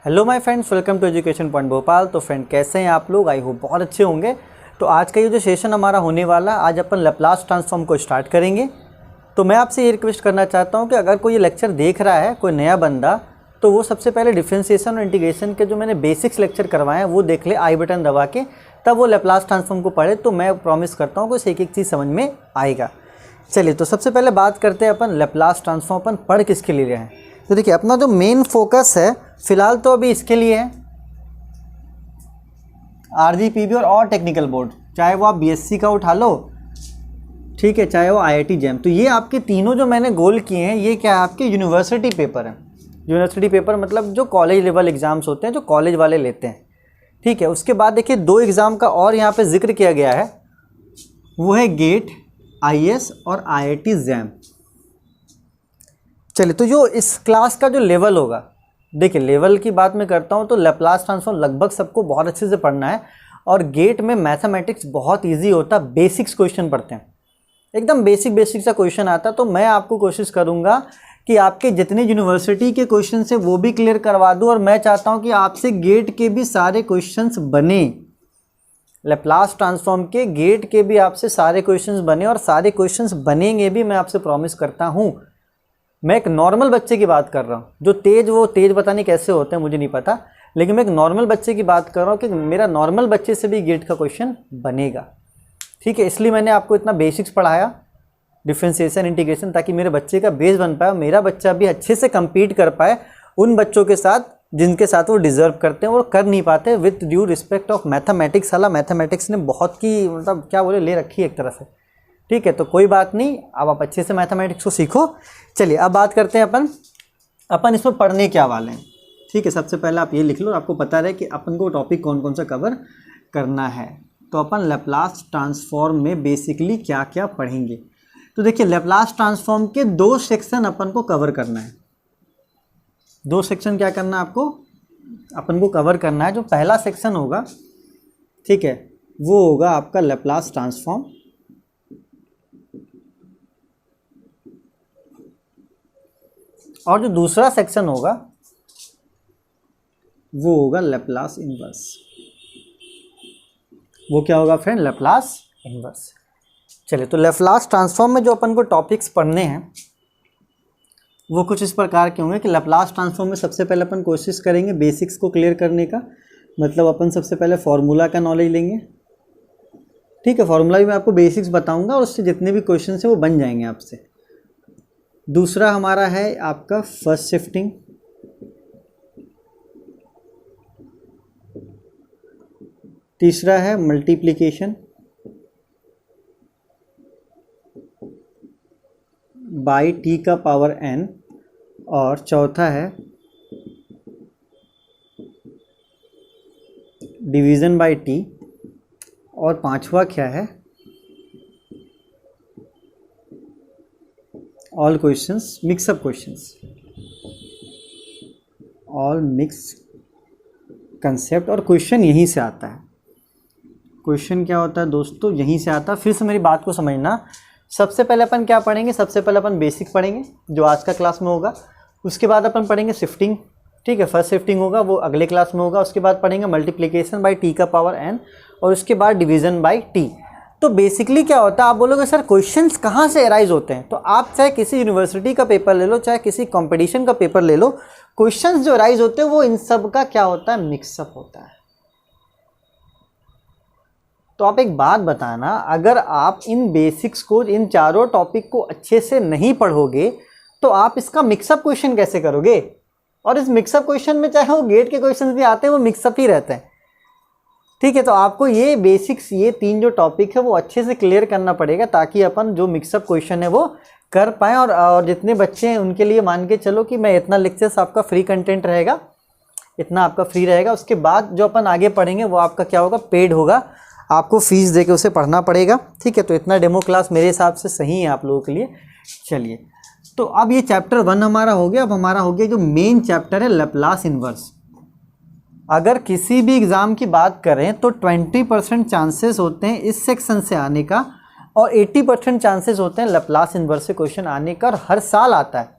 Hello my friends, welcome to education point Bhopal. तो friend, कैसे हैं आप लोग? आई होप बहुत अच्छे होंगे। तो आज का ये जो सेशन हमारा होने वाला, आज अपन लैप्लास ट्रांसफॉर्म को स्टार्ट करेंगे। तो मैं आपसे ये रिक्वेस्ट करना चाहता हूँ कि अगर कोई ये लेक्चर देख रहा है, कोई नया बंदा, तो वो सबसे पहले डिफरेंशिएशन और इंटीग्रेशन के जो मैंने बेसिक्स लेक्चर करवाए हैं वो देख ले, आई बटन दबा के, तब वो लैप्लास ट्रांसफॉर्म को पढ़े। तो मैं प्रॉमिस करता हूँ कि उसे एक एक चीज़ समझ में आएगा। चलिए, तो सबसे पहले बात करते हैं अपन लैप्लास ट्रांसफॉर्म अपन पढ़ किसके लिए रहे हैं। तो देखिए, अपना जो मेन फोकस है फिलहाल तो अभी इसके लिए है, आरजीपीवी और टेक्निकल बोर्ड, चाहे वो आप बीएससी का उठा लो, ठीक है, चाहे वो आईआईटी जैम। तो ये आपके तीनों जो मैंने गोल किए हैं, ये क्या है, आपके यूनिवर्सिटी पेपर हैं। यूनिवर्सिटी पेपर मतलब जो कॉलेज लेवल एग्जाम्स होते हैं, जो कॉलेज वाले लेते हैं, ठीक है। उसके बाद देखिए, दो एग्ज़ाम का और यहाँ पे जिक्र किया गया है, वो है गेट, आईएएस और आईआईटी जैम। चलिए, तो जो इस क्लास का जो लेवल होगा, देखिए लेवल की बात मैं करता हूँ तो लैप्लास ट्रांसफॉर्म लगभग सबको बहुत अच्छे से पढ़ना है। और गेट में मैथमेटिक्स बहुत इजी होता है, बेसिक्स क्वेश्चन पढ़ते हैं, एकदम बेसिक सा क्वेश्चन आता है। तो मैं आपको कोशिश करूँगा कि आपके जितने यूनिवर्सिटी के क्वेश्चन से वो भी क्लियर करवा दूँ, और मैं चाहता हूँ कि आपसे गेट के भी सारे क्वेश्चंस बने, लैप्लास ट्रांसफॉर्म के गेट के भी आपसे सारे क्वेश्चंस बने, और सारे क्वेश्चंस बनेंगे भी, मैं आपसे प्रॉमिस करता हूँ। मैं एक नॉर्मल बच्चे की बात कर रहा हूँ, जो वो तेज पता नहीं कैसे होते हैं, मुझे नहीं पता, लेकिन मैं एक नॉर्मल बच्चे की बात कर रहा हूँ कि मेरा नॉर्मल बच्चे से भी गेट का क्वेश्चन बनेगा, ठीक है। इसलिए मैंने आपको इतना बेसिक्स पढ़ाया, डिफरेंशिएशन, इंटीग्रेशन, ताकि मेरे बच्चे का बेस बन पाए, मेरा बच्चा भी अच्छे से कम्पीट कर पाए उन बच्चों के साथ जिनके साथ वो डिज़र्व करते हैं, वो कर नहीं पाते, with due respect of mathematics. साला मैथमेटिक्स ने बहुत की मतलब क्या बोले ले रखी है एक तरह से, ठीक है। तो कोई बात नहीं, अब आप अच्छे से मैथमेटिक्स को सीखो। चलिए, अब बात करते हैं अपन इसमें पढ़ने क्या वाले हैं, ठीक है। सबसे पहले आप ये लिख लो, आपको पता रहे कि अपन को टॉपिक कौन कौन सा कवर करना है। तो अपन लैप्लास ट्रांसफॉर्म में बेसिकली क्या क्या पढ़ेंगे। तो देखिए, लैप्लास ट्रांसफॉर्म के दो सेक्शन अपन को कवर करना है। दो सेक्शन क्या करना है आपको, अपन को कवर करना है। जो पहला सेक्शन होगा, ठीक है, वो होगा आपका लैप्लास ट्रांसफॉर्म, और जो दूसरा सेक्शन होगा वो होगा लैप्लास इनवर्स। वो क्या होगा फ्रेंड? Laplace inverse. चलिए, तो लैप्लास ट्रांसफॉर्म में जो अपन को टॉपिक्स पढ़ने हैं वो कुछ इस प्रकार के होंगे कि लैप्लास ट्रांसफॉर्म में सबसे पहले अपन कोशिश करेंगे बेसिक्स को क्लियर करने का, मतलब अपन सबसे पहले फॉर्मूला का नॉलेज लेंगे, ठीक है। फॉर्मूला भी मैं आपको बेसिक्स बताऊंगा और उससे जितने भी क्वेश्चन हैं वो बन जाएंगे आपसे। दूसरा हमारा है आपका फर्स्ट शिफ्टिंग, तीसरा है मल्टीप्लिकेशन बाई टी का पावर n, और चौथा है डिवीज़न बाई टी, और पांचवा क्या है, all questions, mix up questions, all mix concept. और क्वेश्चन यहीं से आता है। क्वेश्चन क्या होता है दोस्तों? यहीं से आता है। फिर से मेरी बात को समझना। सबसे पहले अपन क्या पढ़ेंगे? सबसे पहले अपन बेसिक पढ़ेंगे जो आज का क्लास में होगा। उसके बाद अपन पढ़ेंगे शिफ्टिंग, ठीक है, फर्स्ट शिफ्टिंग होगा, वो अगले क्लास में होगा। उसके बाद पढ़ेंगे मल्टीप्लिकेशन बाई टी का पावर n, और उसके बाद डिवीज़न बाई टी। तो बेसिकली क्या होता है, आप बोलोगे सर क्वेश्चंस कहाँ से अराइज होते हैं? तो आप चाहे किसी यूनिवर्सिटी का पेपर ले लो, चाहे किसी कंपटीशन का पेपर ले लो, क्वेश्चंस जो अराइज होते हैं वो इन सब का क्या होता है? मिक्सअप होता है। तो आप एक बात बताना, अगर आप इन बेसिक्स को, इन चारों टॉपिक को अच्छे से नहीं पढ़ोगे तो आप इसका मिक्सअप क्वेश्चन कैसे करोगे? और इस मिक्सअप क्वेश्चन में चाहे वो गेट के क्वेश्चन भी आते हैं, वो मिक्सअप ही रहते हैं, ठीक है। तो आपको ये बेसिक्स, ये तीन जो टॉपिक है वो अच्छे से क्लियर करना पड़ेगा, ताकि अपन जो मिक्सअप क्वेश्चन है वो कर पाएँ। और जितने बच्चे हैं उनके लिए मान के चलो कि मैं इतना लेक्चर्स आपका फ्री कंटेंट रहेगा, इतना आपका फ्री रहेगा। उसके बाद जो अपन आगे पढ़ेंगे वो आपका क्या होगा? पेड होगा, आपको फीस दे के उसे पढ़ना पड़ेगा, ठीक है। तो इतना डेमो क्लास मेरे हिसाब से सही है आप लोगों के लिए। चलिए, तो अब ये चैप्टर 1 हमारा हो गया। अब हमारा हो गया जो मेन चैप्टर है लैप्लास इनवर्स। अगर किसी भी एग्ज़ाम की बात करें तो 20% चांसेस होते हैं इस सेक्शन से आने का, और 80% चांसेस होते हैं लैप्लास इनवर्स से क्वेश्चन आने का, और हर साल आता है।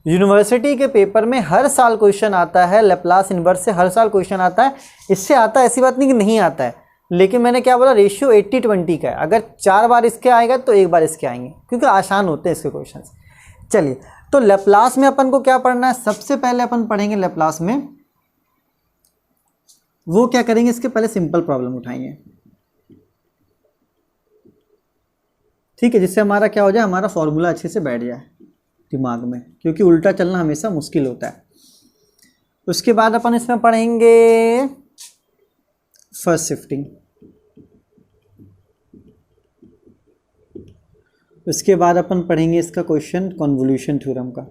यूनिवर्सिटी के पेपर में हर साल क्वेश्चन आता है, लैप्लास इन्वर्स से हर साल क्वेश्चन आता है। इससे आता है, ऐसी बात नहीं कि नहीं आता है, लेकिन मैंने क्या बोला, रेशियो 80-20 का है। अगर 4 बार इसके आएगा तो 1 बार इसके आएंगे, क्योंकि आसान होते हैं इसके क्वेश्चन। चलिए, तो लैप्लास में अपन को क्या पढ़ना है, सबसे पहले अपन पढ़ेंगे लैप्लास में, वो क्या करेंगे, इसके पहले सिंपल प्रॉब्लम उठाएंगे, ठीक है, जिससे हमारा क्या हो जाए, हमारा फॉर्मूला अच्छे से बैठ जाए दिमाग में, क्योंकि उल्टा चलना हमेशा मुश्किल होता है। उसके बाद अपन इसमें पढ़ेंगे फर्स्ट शिफ्टिंग, उसके बाद अपन पढ़ेंगे इसका क्वेश्चन कन्वोल्यूशन थ्योरम का।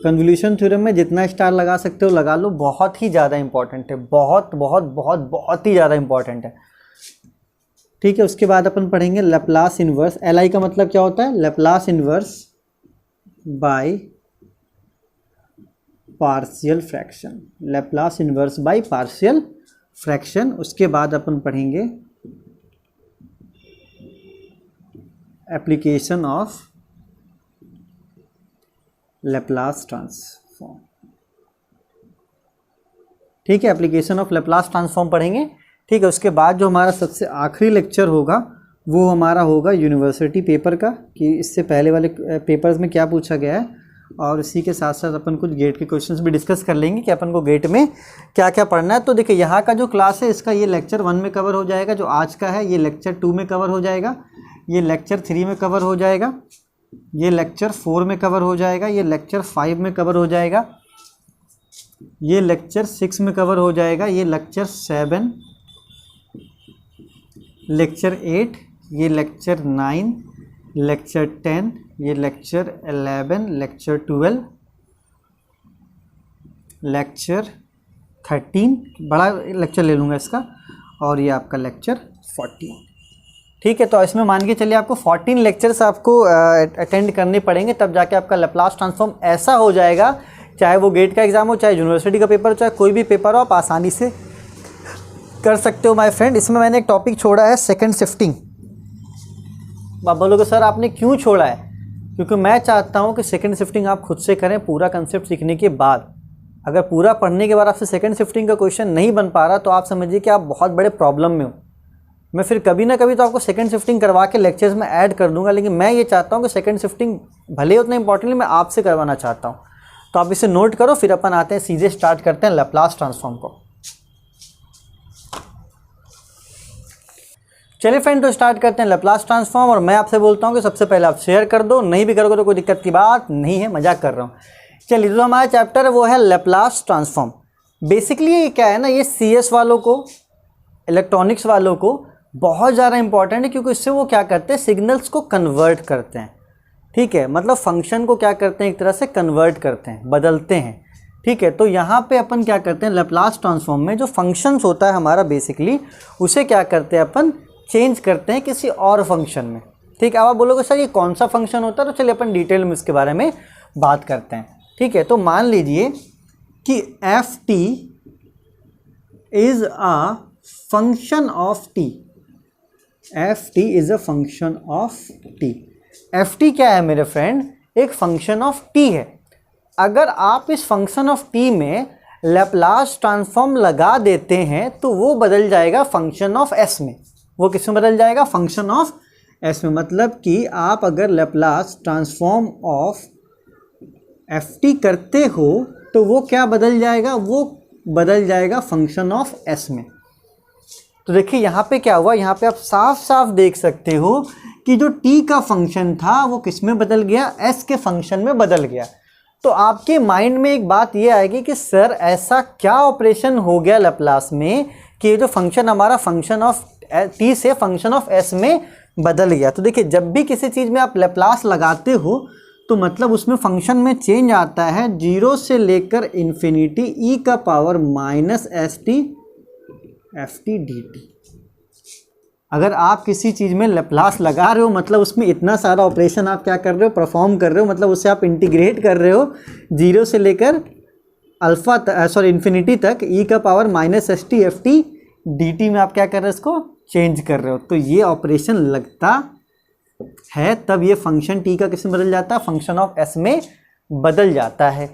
कन्वोल्यूशन थ्योरम में जितना स्टार लगा सकते हो लगा लो, बहुत ही ज़्यादा इंपॉर्टेंट है, बहुत बहुत बहुत बहुत ही ज़्यादा इंपॉर्टेंट है, ठीक है। उसके बाद अपन पढ़ेंगे लैप्लास इन्वर्स। LI का मतलब क्या होता है, Laplace inverse by partial fraction, Laplace inverse by partial fraction. उसके बाद अपन पढ़ेंगे एप्लीकेशन ऑफ लैप्लास ट्रांसफॉर्म, ठीक है, एप्लीकेशन ऑफ लैप्लास ट्रांसफॉर्म पढ़ेंगे, ठीक है। उसके बाद जो हमारा सबसे आखिरी लेक्चर होगा वो हमारा होगा यूनिवर्सिटी पेपर का, कि इससे पहले वाले पेपर्स में क्या पूछा गया है, और इसी के साथ साथ अपन कुछ गेट के क्वेश्चंस भी डिस्कस कर लेंगे कि अपन को गेट में क्या क्या पढ़ना है। तो देखिए, यहाँ का जो क्लास है इसका ये लेक्चर 1 में कवर हो जाएगा, जो आज का है, ये लेक्चर 2 में कवर हो जाएगा, ये लेक्चर 3 में कवर हो जाएगा, ये लेक्चर 4 में कवर हो जाएगा, ये लेक्चर 5 में कवर हो जाएगा, ये लेक्चर 6 में कवर हो जाएगा, ये लेक्चर 7, लेक्चर 8, ये लेक्चर 9, लेक्चर 10, ये लेक्चर 11, लेक्चर 12, लेक्चर 13, बड़ा लेक्चर ले लूँगा इसका, और ये आपका लेक्चर 14, ठीक है। तो इसमें मान के चलिए आपको 14 लेक्चर्स आपको अटेंड करने पड़ेंगे, तब जाके आपका लैप्लास ट्रांसफॉर्म ऐसा हो जाएगा, चाहे वो गेट का एग्जाम हो, चाहे यूनिवर्सिटी का पेपर हो, चाहे कोई भी पेपर हो, आप आसानी से कर सकते हो माय फ्रेंड। इसमें मैंने एक टॉपिक छोड़ा है सेकंड शिफ्टिंग। आप बोलोगे सर आपने क्यों छोड़ा है, क्योंकि मैं चाहता हूं कि सेकंड शिफ्टिंग आप खुद से करें पूरा कंसेप्ट सीखने के बाद। अगर पूरा पढ़ने के बाद आपसे सेकंड शिफ्टिंग का क्वेश्चन नहीं बन पा रहा तो आप समझिए कि आप बहुत बड़े प्रॉब्लम में हो। मैं फिर कभी ना कभी तो आपको सेकंड शिफ्टिंग करवा के लेक्चर्स में ऐड कर दूंगा, लेकिन मैं ये चाहता हूँ कि सेकंड शिफ्टिंग भले उतना इंपॉर्टेंटली मैं आपसे करवाना चाहता हूँ। तो आप इसे नोट करो, फिर अपन आते हैं सीधे स्टार्ट करते हैं लैप्लास ट्रांसफॉर्म को। चलिए फ्रेंड, तो स्टार्ट करते हैं लैप्लास ट्रांसफॉर्म, और मैं आपसे बोलता हूँ कि सबसे पहले आप शेयर कर दो, नहीं भी करोगे तो कोई दिक्कत की बात नहीं है, मजाक कर रहा हूँ। चलिए, जो हमारा चैप्टर है वो है लैप्लास ट्रांसफॉर्म। बेसिकली ये क्या है ना, ये CS वालों को, इलेक्ट्रॉनिक्स वालों को बहुत ज़्यादा इंपॉर्टेंट है, क्योंकि इससे वो क्या करते हैं, सिग्नल्स को कन्वर्ट करते हैं, ठीक है, मतलब फंक्शन को क्या करते हैं, एक तरह से कन्वर्ट करते हैं, बदलते हैं, ठीक है। तो यहाँ पे अपन क्या करते हैं, लैप्लास ट्रांसफॉर्म में जो फंक्शंस होता है हमारा बेसिकली, उसे क्या करते हैं अपन, चेंज करते हैं किसी और फंक्शन में, ठीक है। अब आप बोलोगे सर ये कौन सा फंक्शन होता है, तो चलिए अपन डिटेल में इसके बारे में बात करते हैं, ठीक है। तो मान लीजिए कि ft is a function of t, ft is a function of t। ft क्या है मेरे फ्रेंड, एक फंक्शन ऑफ t है। अगर आप इस फंक्शन ऑफ t में लैप्लास ट्रांसफॉर्म लगा देते हैं तो वो बदल जाएगा फंक्शन ऑफ s में। वो किस में बदल जाएगा, फंक्शन ऑफ s में। मतलब कि आप अगर लैप्लास ट्रांसफॉर्म ऑफ ft करते हो तो वो क्या बदल जाएगा, वो बदल जाएगा फंक्शन ऑफ s में। तो देखिए यहाँ पे क्या हुआ, यहाँ पे आप साफ साफ देख सकते हो कि जो t का फंक्शन था वो किस में बदल गया, s के फंक्शन में बदल गया। तो आपके माइंड में एक बात ये आएगी कि सर ऐसा क्या ऑपरेशन हो गया लैप्लास में कि ये जो फंक्शन हमारा फंक्शन ऑफ t से फंक्शन ऑफ s में बदल गया। तो देखिए, जब भी किसी चीज़ में आप लैप्लास लगाते हो तो मतलब उसमें फंक्शन में चेंज आता है, 0 से लेकर इन्फिनिटी e का power minus st ft dt। अगर आप किसी चीज़ में लैप्लास लगा रहे हो मतलब उसमें इतना सारा ऑपरेशन आप क्या कर रहे हो, परफॉर्म कर रहे हो, मतलब उसे आप इंटीग्रेट कर रहे हो 0 से लेकर इन्फिनिटी तक e का power minus st ft dt में आप क्या कर रहे हो, इसको चेंज कर रहे हो। तो ये ऑपरेशन लगता है तब ये फंक्शन टी का किस में बदल जाता है, फंक्शन ऑफ एस में बदल जाता है।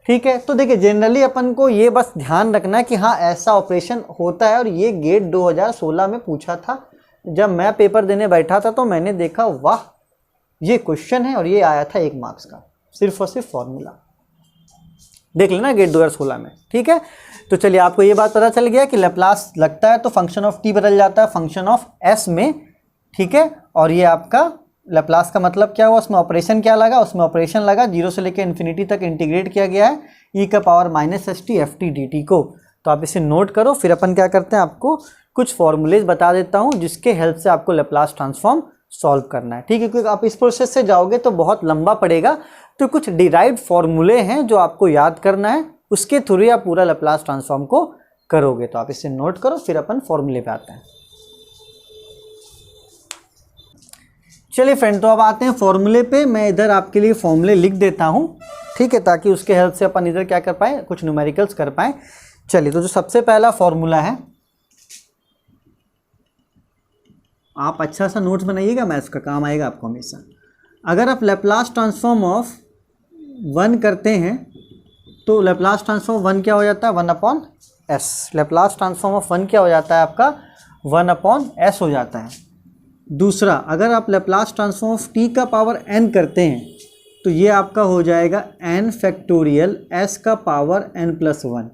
ठीक है, तो देखिए जनरली अपन को ये बस ध्यान रखना है कि हाँ ऐसा ऑपरेशन होता है, और ये गेट 2016 में पूछा था। जब मैं पेपर देने बैठा था तो मैंने देखा वाह ये क्वेश्चन है, और ये आया था 1 मार्क्स का, सिर्फ और सिर्फ फॉर्मूला। देख लेना गेट 2016 में। ठीक है, तो चलिए आपको ये बात पता चल गया कि लैप्लास लगता है तो फंक्शन ऑफ टी बदल जाता है फंक्शन ऑफ एस में। ठीक है, और ये आपका लैप्लास का मतलब क्या हुआ, उसमें ऑपरेशन क्या लगा, उसमें ऑपरेशन लगा 0 से लेकर इन्फिनिटी तक इंटीग्रेट किया गया है e का पावर -st ft dt को। तो आप इसे नोट करो, फिर अपन क्या करते हैं, आपको कुछ फॉर्मूलेज बता देता हूँ जिसके हेल्प से आपको लैप्लास ट्रांसफॉर्म सॉल्व करना है। ठीक है, क्योंकि आप इस प्रोसेस से जाओगे तो बहुत लंबा पड़ेगा, तो कुछ डिराइव्ड फॉर्मूले हैं जो आपको याद करना है, उसके थ्रू आप पूरा लैप्लास ट्रांसफॉर्म को करोगे। तो आप इसे नोट करो, फिर अपन फॉर्मूले पे आते हैं। चलिए फ्रेंड, तो अब आते हैं फॉर्मूले पे। मैं इधर आपके लिए फॉर्मूले लिख देता हूँ, ठीक है, ताकि उसके हेल्प से अपन इधर क्या कर पाए, कुछ न्यूमेरिकल्स कर पाए। चलिए, तो जो सबसे पहला फॉर्मूला है, आप अच्छा सा नोट्स बनाइएगा, मैथ्स का काम आएगा आपको हमेशा। अगर आप लैप्लास ट्रांसफॉर्म ऑफ 1 करते हैं तो लैप्लास ट्रांसफॉर्म 1 क्या हो जाता है, 1/s। लैप्लास ट्रांसफॉर्म ऑफ 1 क्या हो जाता है आपका, 1/s हो जाता है। दूसरा, अगर आप लैप्लास ट्रांसफॉर्म ऑफ t का पावर n करते हैं तो ये आपका हो जाएगा n फैक्टोरियल s का पावर n+1।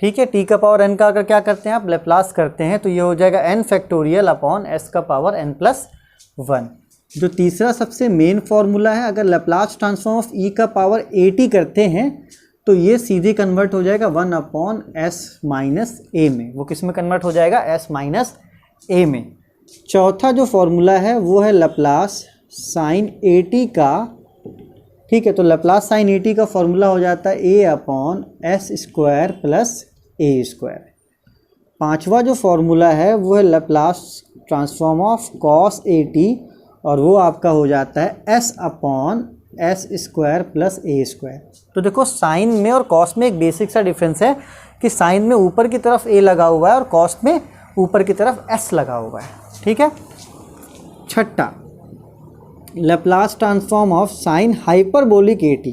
ठीक है, t का पावर n का अगर क्या करते हैं आप लैप्लास करते हैं तो ये हो जाएगा n फैक्टोरियल अपॉन s का पावर n+1। जो तीसरा सबसे मेन फॉर्मूला है, अगर लैप्लास ट्रांसफॉर्म ऑफ e का पावर at करते हैं तो ये सीधे कन्वर्ट हो जाएगा 1/s-a में। वो किस में कन्वर्ट हो जाएगा, s-a में। चौथा जो फॉर्मूला है वो है लैप्लास साइन at का। ठीक है, तो लैप्लास साइन at का फॉर्मूला हो जाता है a/s² + a²। पांचवा जो फॉर्मूला है वो है Laplace transform of cos at, और वो आपका हो जाता है s/s² + a²। तो देखो साइन में और कॉस में एक बेसिक सा डिफरेंस है कि साइन में ऊपर की तरफ a लगा हुआ है और कॉस में ऊपर की तरफ s लगा हुआ है। ठीक है, छठा, Laplace transform of sine hyperbolic at।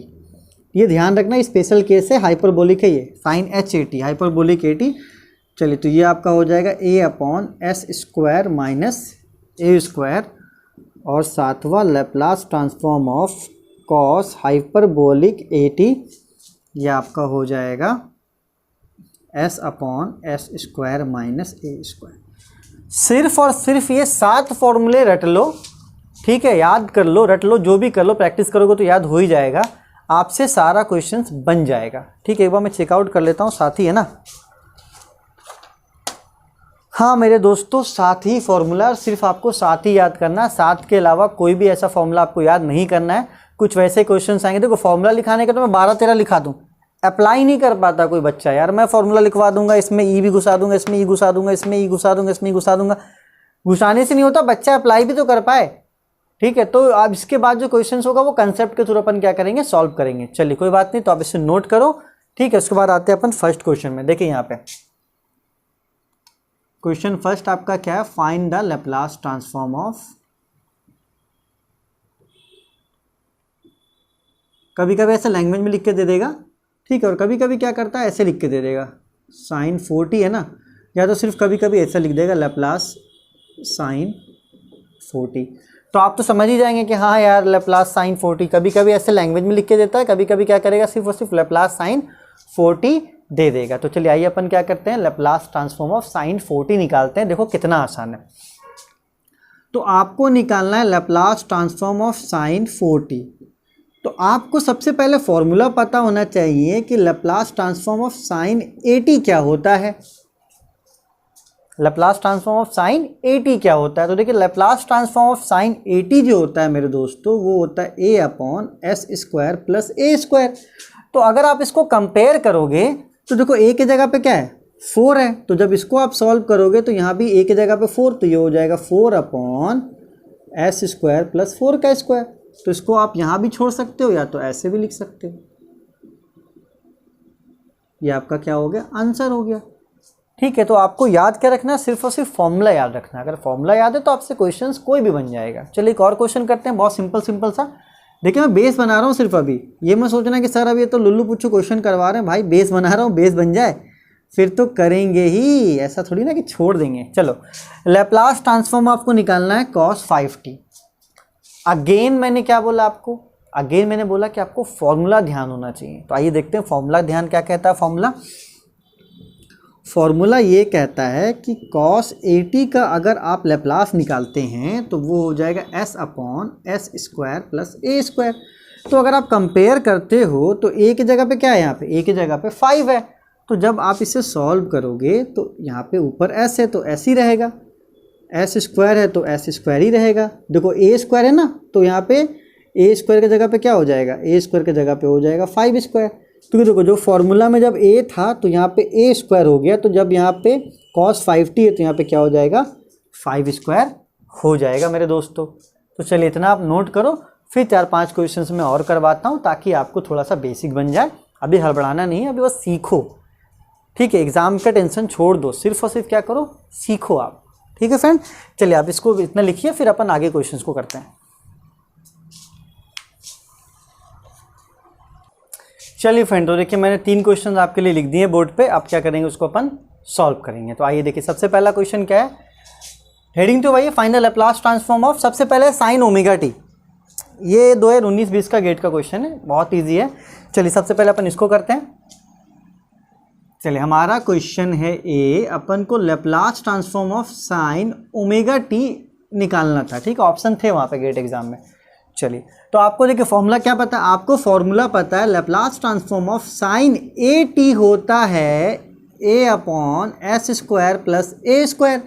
ये ध्यान रखना, स्पेशल केस है, हाइपरबोलिक है ये, साइन h/at हाइपरबोलिक at। चलिए, तो ये आपका हो जाएगा a/s² - a²। और सातवां, Laplace transform of cos hyperbolic at, ये आपका हो जाएगा s/s² - a²। सिर्फ और सिर्फ ये 7 फॉर्मूले रट लो। ठीक है, याद कर लो, रट लो, जो भी कर लो, प्रैक्टिस करोगे तो याद हो ही जाएगा, आपसे सारा क्वेश्चंस बन जाएगा। ठीक है, एक बार मैं चेकआउट कर लेता हूँ, 7 ही है ना। हाँ मेरे दोस्तों, 7 ही फॉर्मूला, सिर्फ आपको 7 ही याद करना है, 7 के अलावा कोई भी ऐसा फॉर्मूला आपको याद नहीं करना है। कुछ वैसे क्वेश्चंस आएंगे, देखो फॉर्मूला लिखाने का तो मैं 12-13 लिखा दूँ, अप्लाई नहीं कर पाता कोई बच्चा, यार मैं फॉर्मूला लिखवा दूंगा, इसमें ई भी घुसा दूंगा, इसमें ई घुसा दूंगा, इसमें ई घुसा दूंगा, इसमें ई घुसा दूंगा, घुसाने से नहीं होता, बच्चा अप्लाई भी तो कर पाए। ठीक है, तो अब इसके बाद जो क्वेश्चंस होगा वो कंसेप्ट के थ्रू अपन क्या करेंगे, सॉल्व करेंगे। चलिए कोई बात नहीं, तो आप इसे नोट करो। ठीक है, उसके बाद आते हैं अपन फर्स्ट क्वेश्चन में। देखिए यहाँ पे क्वेश्चन फर्स्ट आपका क्या है, find the Laplace transform of. कभी कभी ऐसे लैंग्वेज में लिख के दे देगा, ठीक है, और कभी कभी क्या करता है ऐसे लिख के दे देगा, साइन 40 है ना, या तो सिर्फ कभी कभी ऐसा लिख देगा लैप्लास साइन 40। तो आप तो समझ ही जाएंगे कि हाँ यार लैप्लास साइन 40, कभी कभी ऐसे लैंग्वेज में लिख के देता है, कभी कभी क्या करेगा, सिर्फ और सिर्फ लैप्लास साइन 40 दे देगा। तो चलिए आइए अपन क्या करते हैं, लैप्लास ट्रांसफॉर्म ऑफ साइन 40 निकालते हैं। देखो कितना आसान है। तो आपको निकालना है लैप्लास ट्रांसफॉर्म ऑफ साइन 40। तो आपको सबसे पहले फॉर्मूला पता होना चाहिए कि लैप्लास ट्रांसफॉर्म ऑफ साइन 80 क्या होता है। लैप्लास ट्रांसफॉर्म ऑफ साइन 80 क्या होता है, तो देखिए लैप्लास ट्रांसफॉर्म ऑफ साइन 80 जो होता है मेरे दोस्तों, वो होता है a/s² + a²। तो अगर आप इसको कंपेयर करोगे तो देखो a की जगह पे क्या है, 4 है, तो जब इसको आप सॉल्व करोगे तो यहाँ भी a की जगह पे 4, तो ये हो जाएगा 4/s² + 4 का स्क्वायर। तो इसको आप यहाँ भी छोड़ सकते हो या तो ऐसे भी लिख सकते हो। ये आपका क्या हो गया, आंसर हो गया। ठीक है, तो आपको याद क्या रखना है, सिर्फ और सिर्फ फॉर्मूला याद रखना है। अगर फॉर्मूला याद है तो आपसे क्वेश्चंस कोई भी बन जाएगा। चलिए एक और क्वेश्चन करते हैं, बहुत सिंपल सिंपल सा। देखिए मैं बेस बना रहा हूँ सिर्फ अभी, ये मैं सोचना कि सर अभी तो लुल्लू पुच्चू क्वेश्चन करवा रहे हैं, भाई बेस बना रहा हूँ, बेस बन जाए फिर तो करेंगे ही, ऐसा थोड़ी ना कि छोड़ देंगे। चलो लैप्लास ट्रांसफॉर्म आपको निकालना है cos 5t। अगेन मैंने क्या बोला आपको, अगेन मैंने बोला कि आपको फॉर्मूला ध्यान होना चाहिए। तो आइए देखते हैं फॉर्मूला ध्यान क्या कहता है। फॉर्मूला ये कहता है कि cos 80 का अगर आप लैप्लास निकालते हैं तो वो हो जाएगा s/s² प्लस a²। तो अगर आप कंपेयर करते हो तो a की जगह पे क्या है, यहाँ पे a की जगह पे 5 है। तो जब आप इसे सॉल्व करोगे तो यहाँ पे ऊपर s है तो s ही रहेगा, s² है तो s² ही रहेगा। देखो a² है ना, तो यहाँ पे a² की जगह पे क्या हो जाएगा, a² की जगह पे हो जाएगा 5²। क्योंकि देखो जो फॉर्मूला में जब a था तो यहाँ पे a² हो गया, तो जब यहाँ पे cos 5t है तो यहाँ पे क्या हो जाएगा, 5² हो जाएगा मेरे दोस्तों। तो चलिए इतना आप नोट करो, फिर 4-5 क्वेश्चंस में और करवाता हूँ ताकि आपको थोड़ा सा बेसिक बन जाए। अभी हड़बड़ाना नहीं है, अभी बस सीखो, ठीक है। एग्जाम का टेंशन छोड़ दो, सिर्फ और सिर्फ क्या करो, सीखो आप, ठीक है फ्रेंड। चलिए आप इसको इतना लिखिए, फिर अपन आगे क्वेश्चंस को करते हैं। चलिए फ्रेंड, तो देखिए मैंने 3 क्वेश्चन आपके लिए लिख दिए बोर्ड पे। अब क्या करेंगे, उसको अपन सॉल्व करेंगे। तो आइए देखिए, सबसे पहला क्वेश्चन क्या है, हेडिंग तो वही, find the Laplace transform of, सबसे पहले sin ω t। ये 2019-20 का गेट का क्वेश्चन है, बहुत ईजी है। चलिए सबसे पहले अपन इसको करते हैं। चलिए हमारा क्वेश्चन है ए, अपन को Laplace transform of sin ω t निकालना था, ठीक है। ऑप्शन थे वहाँ पे गेट एग्जाम में। चलिए तो आपको देखिए फॉर्मूला क्या पता है, आपको फॉर्मूला पता है Laplace transform of sin at होता है a/s² प्लस a²।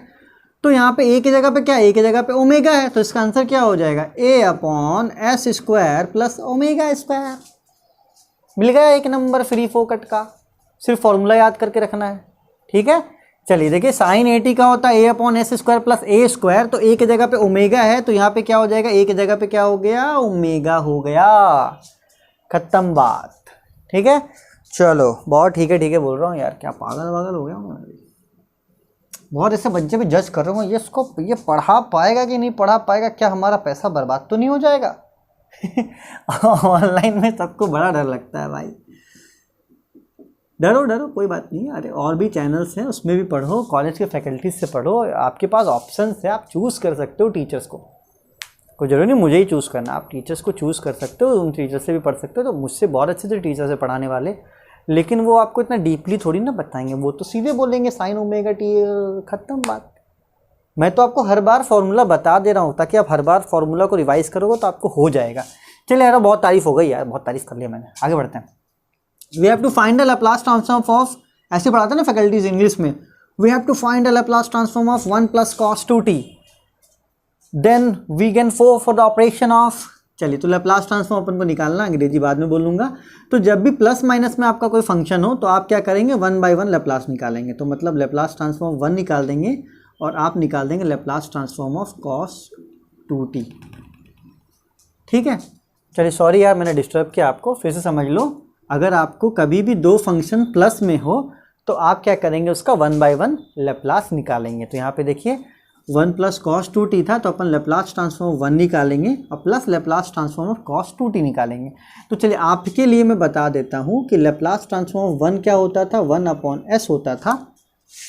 तो यहाँ पे a की जगह पे क्या है, a की जगह पे ओमेगा है, तो इसका आंसर क्या हो जाएगा, a/s² प्लस ω²। मिल गया एक नंबर फ्री फोकट का, सिर्फ फॉर्मूला याद करके रखना है, ठीक है। चलिए देखिए sin 80 का होता है a/s² प्लस a²। तो a की जगह पे ओमेगा है, तो यहाँ पे क्या हो जाएगा, a की जगह पे क्या हो गया, ओमेगा हो गया, खत्म बात, ठीक है। चलो बहुत ठीक है बोल रहा हूँ यार, क्या पागल वागल हो गया हूँ। बहुत ऐसे बच्चे भी जज कर रहे हो, ये पढ़ा पाएगा कि नहीं पढ़ा पाएगा, क्या हमारा पैसा बर्बाद तो नहीं हो जाएगा। ऑनलाइन में सबको बड़ा डर लगता है भाई। डरो कोई बात नहीं, अरे और भी चैनल्स हैं, उसमें भी पढ़ो, कॉलेज के फैकल्टीज से पढ़ो, आपके पास ऑप्शंस है, आप चूज़ कर सकते हो टीचर्स को। कोई जरूरी नहीं मुझे ही चूज़ करना, आप टीचर्स को चूज़ कर सकते हो, उन टीचर से भी पढ़ सकते हो। तो मुझसे बहुत अच्छे से टीचर से पढ़ाने वाले, लेकिन वो आपको इतना डीपली थोड़ी ना बताएंगे, वो तो सीधे बोलेंगे sin ω t, खत्म बात। मैं तो आपको हर बार फॉर्मूला बता दे रहा हूँ ताकि आप हर बार फॉर्मूला को रिवाइज करोगे तो आपको हो जाएगा। चलिए यार बहुत तारीफ हो गई यार, बहुत तारीफ कर लिया मैंने, आगे बढ़ते हैं। We have to find the Laplace transform of, ऐसे पढ़ाते ना फैकल्टीज इंग्लिश में, we have to find the Laplace transform of 1 + cos 2t, then we can for the operation of. चलिए तो लैप्लास ट्रांसफॉर्म अपन को निकालना, अंग्रेजी बाद में बोलूँगा। तो जब भी प्लस माइनस में आपका कोई फंक्शन हो तो आप क्या करेंगे, 1 बाय 1 लैप्लास निकालेंगे। तो मतलब लैप्लास ट्रांसफॉर्म 1 निकाल देंगे और आप निकाल देंगे Laplace transform of cos 2t, ठीक है। चलिए सॉरी यार मैंने डिस्टर्ब किया आपको, फिर से समझ लो। अगर आपको कभी भी 2 फंक्शन प्लस में हो तो आप क्या करेंगे, उसका 1 बाय 1 लैप्लास निकालेंगे। तो यहाँ पे देखिए 1 + cos 2t था, तो अपन लैप्लास ट्रांसफॉर्म 1 निकालेंगे और plus Laplace transform of cos 2t निकालेंगे। तो चलिए आपके लिए मैं बता देता हूँ कि लैप्लास ट्रांसफॉर्म 1 क्या होता था, 1/s होता था,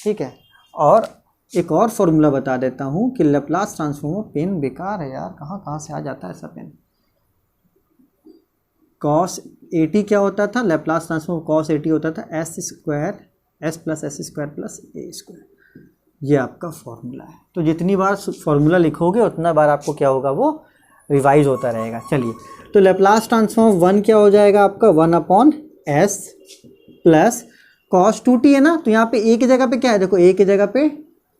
ठीक है। और एक और फॉर्मूला बता देता हूँ कि लैप्लास ट्रांसफॉर्म ऑफ, पेन बेकार है यार, कहाँ से आ जाता है ऐसा पेन। cos 80 क्या होता था, लैप्लास ट्रांसफॉर्म cos 80 होता था s plus s² plus a²। ये आपका फॉर्मूला है। तो जितनी बार फॉर्मूला लिखोगे उतना बार आपको क्या होगा, वो रिवाइज होता रहेगा। चलिए तो लैप्लास ट्रांसफॉर्म 1 क्या हो जाएगा आपका, 1/s प्लस cos 2t है ना, तो यहाँ पे a की जगह पे क्या है, देखो a की जगह पे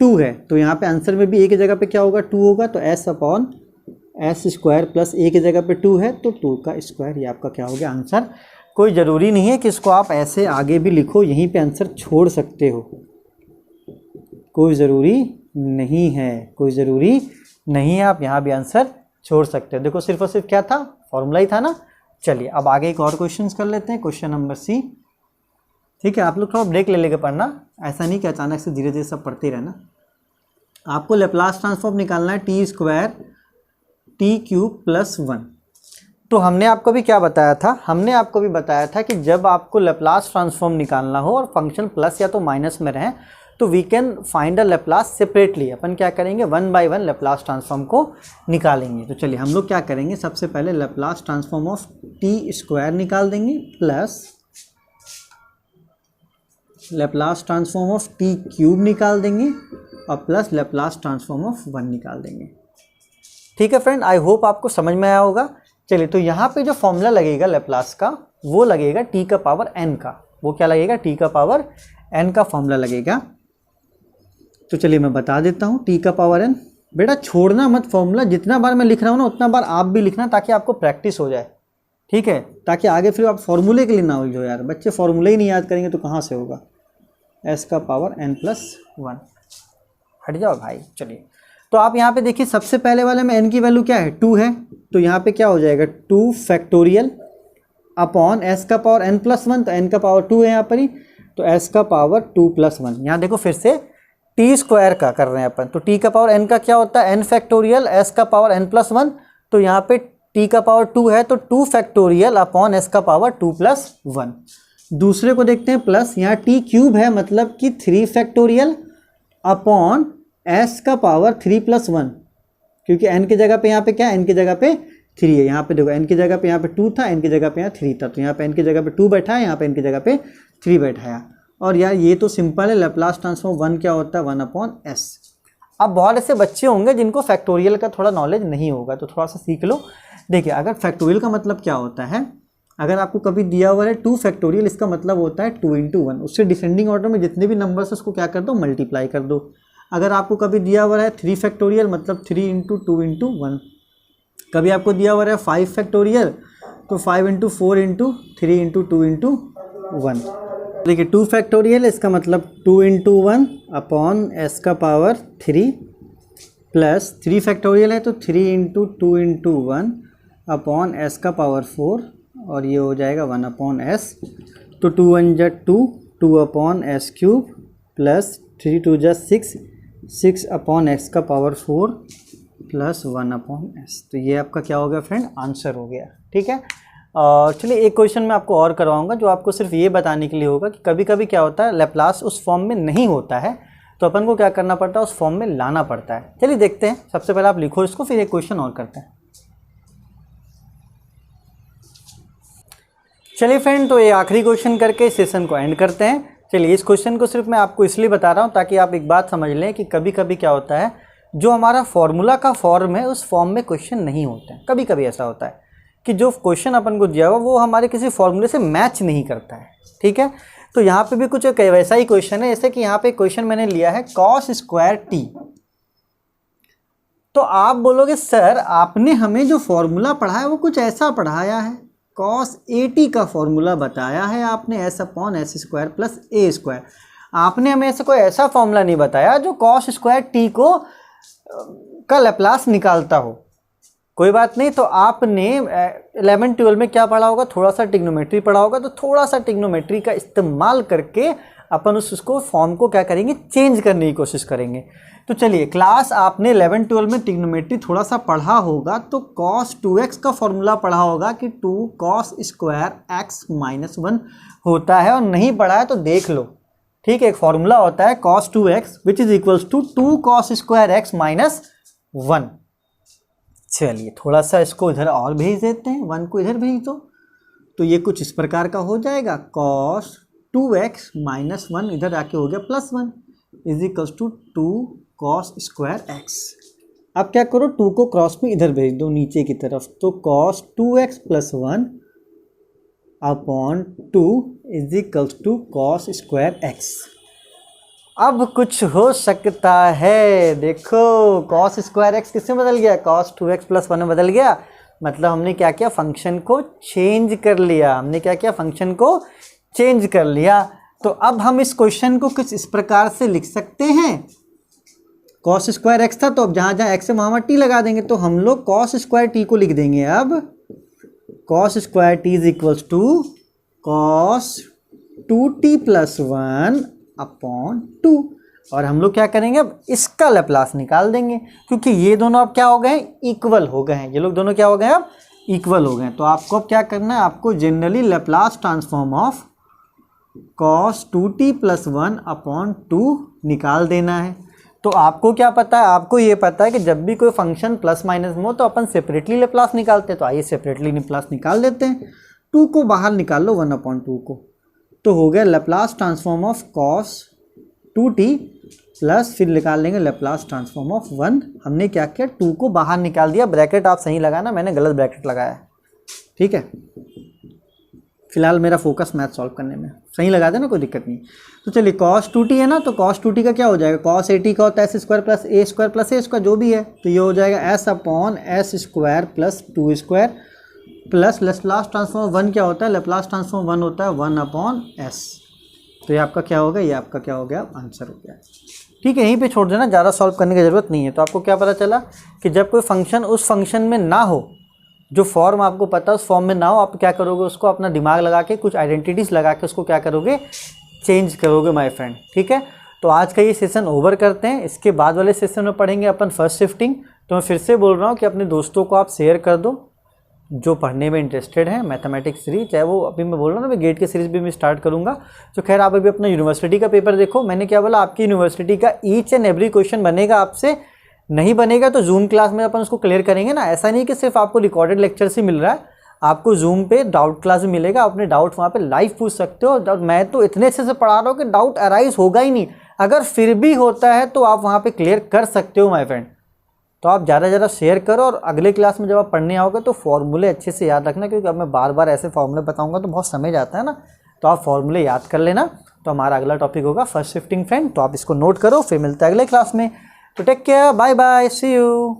2 है, तो यहाँ पे आंसर में भी a की जगह पे क्या होगा, 2 होगा। तो s/s² प्लस a की जगह पे 2 है तो 2 का स्क्वायर, ये आपका क्या हो गया आंसर। कोई ज़रूरी नहीं है कि इसको आप ऐसे आगे भी लिखो, यहीं पे आंसर छोड़ सकते हो, कोई ज़रूरी नहीं है, कोई ज़रूरी नहीं है, आप यहाँ भी आंसर छोड़ सकते हो। देखो सिर्फ और सिर्फ क्या था, फॉर्मूला ही था ना। चलिए अब आगे एक और क्वेश्चन कर लेते हैं, क्वेश्चन नंबर सी। ठीक है, आप लोग थोड़ा ब्रेक ले लेके पढ़ना, ऐसा नहीं कि अचानक से धीरे धीरे सब पढ़ते रहना। आपको लेप्लास ट्रांसफॉर्म निकालना है T square T cube plus 1। तो हमने आपको भी क्या बताया था, हमने आपको भी बताया था कि जब आपको लेप्लास ट्रांसफॉर्म निकालना हो और फंक्शन प्लस या तो माइनस में रहें तो we can find a Laplace separately. अपन क्या करेंगे, 1 बाय 1 लेप्लास ट्रांसफॉर्म को निकालेंगे। तो चलिए हम लोग क्या करेंगे, सबसे पहले Laplace transform of T square निकाल देंगे plus Laplace transform of T cube निकाल देंगे और प्लस लेप्लास ट्रांसफॉर्म ऑफ 1 निकाल देंगे। ठीक है फ्रेंड, आई होप आपको समझ में आया होगा। चलिए, तो यहाँ पे जो फॉर्मूला लगेगा लेप्लास का वो लगेगा टी का पावर n का। वो क्या लगेगा, टी का पावर n का फॉर्मूला लगेगा। तो चलिए मैं बता देता हूँ टी का पावर n। बेटा छोड़ना मत फॉर्मूला, जितना बार मैं लिख रहा हूँ ना उतना बार आप भी लिखना ताकि आपको प्रैक्टिस हो जाए। ठीक है, ताकि आगे फिर आप फॉर्मूले के लिए ना उलझो यार, बच्चे फॉर्मूले ही नहीं याद करेंगे तो कहाँ से होगा। s का पावर n प्लस 1, हट जाओ भाई। चलिए, तो आप यहाँ पे देखिए सबसे पहले वाले में n की वैल्यू क्या है, 2 है, तो यहाँ पे क्या हो जाएगा 2 फैक्टोरियल अपॉन s का पावर n प्लस 1, तो n का पावर 2 है यहाँ पर ही, तो s का पावर 2 प्लस 1। यहाँ देखो फिर से टी स्क्वायर का कर रहे हैं अपन, तो टी का पावर n का क्या होता है n फैक्टोरियल, s का पावर n प्लस 1, तो यहाँ पे t का पावर 2 है तो 2 फैक्टोरियल अपॉन s का पावर 2 प्लस 1। दूसरे को देखते हैं प्लस, यहाँ टी क्यूब है मतलब कि 3 फैक्टोरियल अपॉन s का पावर 3 प्लस 1, क्योंकि n की जगह पे यहाँ पे क्या है, n की जगह पे 3 है। यहाँ पे देखो n की जगह पे यहाँ पे 2 था, n की जगह पे यहाँ 3 था, तो यहाँ पे n की जगह पे 2 बैठा है, यहाँ पे n की जगह पे 3 बैठा है। और यार ये तो सिंपल है, लेप्लास ट्रांसफॉर्म 1 क्या होता है 1 अपॉन s। अब बहुत ऐसे बच्चे होंगे जिनको फैक्टोरियल का थोड़ा नॉलेज नहीं होगा, तो थोड़ा सा सीख लो। देखिए अगर फैक्टोरियल का मतलब क्या होता है, अगर आपको कभी दिया हुआ है 2 फैक्टोरियल, इसका मतलब होता है 2 × 1, उससे डिसेंडिंग ऑर्डर में जितने भी नंबर्स है उसको क्या कर दो, मल्टीप्लाई कर दो। अगर आपको कभी दिया हुआ है 3 फैक्टोरियल मतलब 3 × 2 × 1, कभी आपको दिया हुआ है 5 फैक्टोरियल तो 5 × 4 × 3 × 2 × 1। देखिए 2 फैक्टोरियल इसका मतलब 2 × 1 अपॉन s का पावर 3 प्लस 3 फैक्टोरियल है तो 3 × 2 × 1 अपॉन s का पावर 4, और ये हो जाएगा 1 अपॉन s। तो 2 1 जा 2, 2 अपॉन s क्यूब प्लस 3 2 जा 6, 6 अपॉन x का पावर 4 प्लस 1 अपॉन s। तो ये आपका क्या हो गया फ्रेंड, आंसर हो गया। ठीक है, और चलिए एक क्वेश्चन मैं आपको और करवाऊंगा जो आपको सिर्फ ये बताने के लिए होगा कि कभी कभी क्या होता है लेप्लास उस फॉर्म में नहीं होता है, तो अपन को क्या करना पड़ता है, उस फॉर्म में लाना पड़ता है। चलिए देखते हैं, सबसे पहले आप लिखो इसको, फिर एक क्वेश्चन और करते हैं। चलिए फ्रेंड, तो ये आखिरी क्वेश्चन करके इस सेशन को एंड करते हैं। चलिए इस क्वेश्चन को सिर्फ मैं आपको इसलिए बता रहा हूँ ताकि आप एक बात समझ लें कि कभी कभी क्या होता है, जो हमारा फॉर्मूला का फॉर्म है उस फॉर्म में क्वेश्चन नहीं होते हैं। कभी कभी ऐसा होता है कि जो क्वेश्चन अपन को दिया हुआ वो हमारे किसी फॉर्मूले से मैच नहीं करता है। ठीक है, तो यहाँ पे भी कुछ एक वैसा ही क्वेश्चन है, जैसे कि यहाँ पे क्वेश्चन मैंने लिया है cos स्क्वायर टी। तो आप बोलोगे सर आपने हमें जो फॉर्मूला पढ़ाया वो कुछ ऐसा पढ़ाया है, cos AT का फॉर्मूला बताया है आपने, s upon S square plus A square. आपने हमें ऐसे कोई ऐसा फॉर्मूला नहीं बताया जो cos स्क्वायर टी को का लेप्लास निकालता हो। कोई बात नहीं, तो आपने 11-12 में क्या पढ़ा होगा, थोड़ा सा टिग्नोमेट्री पढ़ा होगा, तो थोड़ा सा टिग्नोमेट्री का इस्तेमाल करके अपन उसको फॉर्म को क्या करेंगे, चेंज करने की कोशिश करेंगे। तो चलिए क्लास आपने 11-12 में टिग्नोमेट्री थोड़ा सा पढ़ा होगा, तो cos 2x का फॉर्मूला पढ़ा होगा कि 2 cos स्क्वायर x माइनस 1 होता है, और नहीं पढ़ा है तो देख लो। ठीक है, एक फॉर्मूला होता है cos 2x which is equals to 2 cos square x minus 1। चलिए थोड़ा सा इसको इधर और भेज देते हैं, 1 को इधर भेज दो, तो ये कुछ इस प्रकार का हो जाएगा, cos 2x माइनस 1 इधर आके हो गया plus 1 is equals to 2 cos square x। अब क्या करो, 2 को क्रॉस में इधर भेज दो नीचे की तरफ, तो cos 2x plus 1 upon 2 is equals to cos square x। अब कुछ हो सकता है, देखो cos स्क्वायर x किसमें बदल गया, cos 2x प्लस 1 में बदल गया। मतलब हमने क्या किया, फंक्शन को चेंज कर लिया। हमने क्या किया, फंक्शन को चेंज कर लिया। तो अब हम इस क्वेश्चन को कुछ इस प्रकार से लिख सकते हैं, cos स्क्वायर x था तो अब जहाँ जहाँ x है वहाँ t लगा देंगे, तो हम लोग cos स्क्वायर t को लिख देंगे। अब cos square t is equals to cos 2t + 1/2। और हम लोग क्या करेंगे, अब इसका लैप्लास निकाल देंगे, क्योंकि ये दोनों अब क्या हो गए हैं, इक्वल हो गए हैं। ये लोग दोनों क्या हो गए हैं, अब इक्वल हो गए हैं। तो आपको अब क्या करना है, आपको generally Laplace transform of cos 2t + 1/2 निकाल देना है। तो आपको क्या पता है, आपको ये पता है कि जब भी कोई फंक्शन प्लस माइनस में हो तो अपन सेपरेटली लैप्लास निकालते हैं। तो आइए सेपरेटली लैप्लास निकाल देते हैं। 2 को बाहर निकाल लो 1/2 को, तो हो गया Laplace transform of cos 2t plus फिर निकाल लेंगे लैप्लास ट्रांसफॉर्म ऑफ 1। हमने क्या किया, 2 को बाहर निकाल दिया। ब्रैकेट आप सही लगाना, मैंने गलत ब्रैकेट लगाया, ठीक है। फिलहाल मेरा फोकस मैथ सॉल्व करने में, सही लगा देना, कोई दिक्कत नहीं। तो चलिए cos 2t है ना, तो cos 2t का क्या हो जाएगा, cos at का होता है s² + a² + a² जो भी है, तो ये हो जाएगा s/s² + 2² प्लस लैप्लास ट्रांसफॉर्म 1 क्या होता है, लैप्लास ट्रांसफॉर्म 1 होता है 1/s। तो ये आपका क्या होगा, ये आपका क्या हो गया, आंसर हो गया, ठीक है। यहीं पे छोड़ देना, ज़्यादा सॉल्व करने की ज़रूरत नहीं है। तो आपको क्या पता चला कि जब कोई फंक्शन उस फंक्शन में ना हो, जो फॉर्म आपको पता है उस फॉर्म में ना हो, आप क्या करोगे, उसको अपना दिमाग लगा के कुछ आइडेंटिटीज़ लगा के उसको क्या करोगे, चेंज करोगे माय फ्रेंड, ठीक है। तो आज का ये सेशन ओवर करते हैं। इसके बाद वाले सेशन में पढ़ेंगे अपन फर्स्ट शिफ्टिंग। तो मैं फिर से बोल रहा हूँ कि अपने दोस्तों को आप शेयर कर दो जो पढ़ने में इंटरेस्टेड हैं, मैथमेटिक्स सीरीज, चाहे वो अभी मैं बोल रहा हूँ ना, मैं गेट की सीरीज भी मैं स्टार्ट करूँगा। तो खैर आप अभी अपना यूनिवर्सिटी का पेपर देखो। मैंने क्या बोला, आपकी यूनिवर्सिटी का ईच एंड एवरी क्वेश्चन बनेगा आपसे, नहीं बनेगा तो जूम क्लास में अपन उसको क्लियर करेंगे ना। ऐसा नहीं कि सिर्फ आपको रिकॉर्डेड लेक्चर से मिल रहा है, आपको जूम पे डाउट क्लास में मिलेगा। अपने डाउट वहाँ पे लाइव पूछ सकते हो। और मैं तो इतने अच्छे से पढ़ा रहा हूँ कि डाउट अराइज होगा ही नहीं। अगर फिर भी होता है तो आप वहाँ पे क्लियर कर सकते हो माय फ्रेंड। तो आप ज़्यादा ज़्यादा शेयर करो, और अगले क्लास में जब आप पढ़ने आओगे तो फॉर्मूले अच्छे से याद रखना, क्योंकि अब मैं बार बार ऐसे फॉर्मूले बताऊँगा तो बहुत समय जाता है ना। तो आप फॉर्मूले याद कर लेना। तो हमारा अगला टॉपिक होगा फर्स्ट शिफ्टिंग फ्रेंड। तो आप इसको नोट करो, फिर मिलते हैं अगले क्लास में। तो take care, bye bye, see you.